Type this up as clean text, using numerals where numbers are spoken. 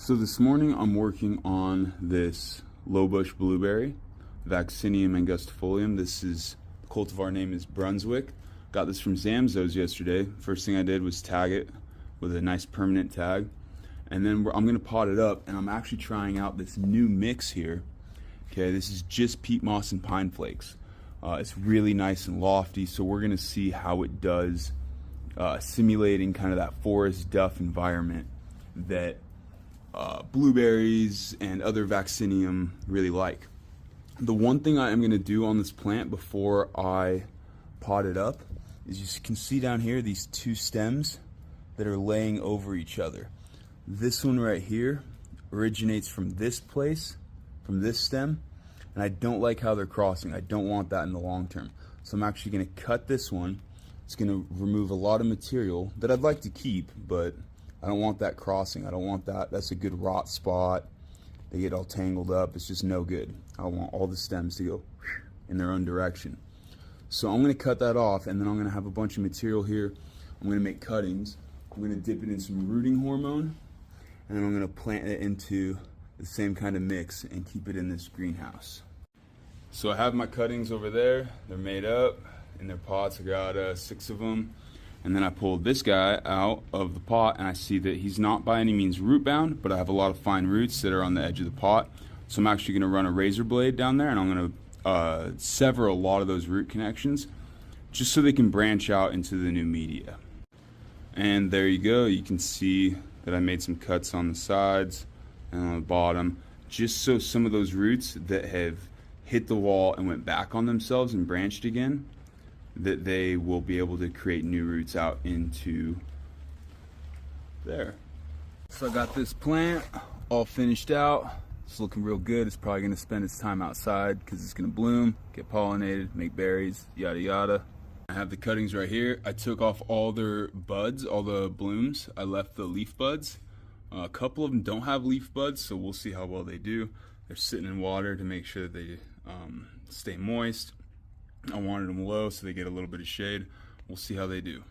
So this morning I'm working on this lowbush blueberry, Vaccinium angustifolium. The cultivar name is Brunswick. Got this from Zamzows yesterday. First thing I did was tag it with a nice permanent tag. And then I'm gonna pot it up, and I'm actually trying out this new mix here. Okay, this is just peat moss and pine flakes. It's really nice and lofty, so we're gonna see how it does simulating kind of that forest duff environment that blueberries and other vaccinium really like. The one thing I am going to do on this plant before I pot it up is, you can see down here these two stems that are laying over each other. This one right here originates from this place, from this stem, and I don't like how they're crossing. I don't want that in the long term. So I'm actually going to cut this one. It's going to remove a lot of material that I'd like to keep, but I don't want that crossing. I don't want that. That's a good rot spot. They get all tangled up. It's just no good. I want all the stems to go in their own direction. So I'm going to cut that off, and then I'm going to have a bunch of material here. I'm going to make cuttings. I'm going to dip it in some rooting hormone, and then I'm going to plant it into the same kind of mix and keep it in this greenhouse. So I have my cuttings over there. They're made up in their pots. I got 6 of them. And then I pulled this guy out of the pot, and I see that he's not by any means root bound, but I have a lot of fine roots that are on the edge of the pot. So I'm actually going to run a razor blade down there, and I'm going to sever a lot of those root connections just so they can branch out into the new media. And there you go. You can see that I made some cuts on the sides and on the bottom, just so some of those roots that have hit the wall and went back on themselves and branched again, that they will be able to create new roots out into there. So I got this plant all finished out. It's looking real good. It's probably going to spend its time outside because it's going to bloom, get pollinated, make berries, yada yada. I have the cuttings right here. I took off all their buds, all the blooms. I left the leaf buds. A couple of them don't have leaf buds, so we'll see how well they do. They're sitting in water to make sure they stay moist. I wanted them low so they get a little bit of shade. We'll see how they do.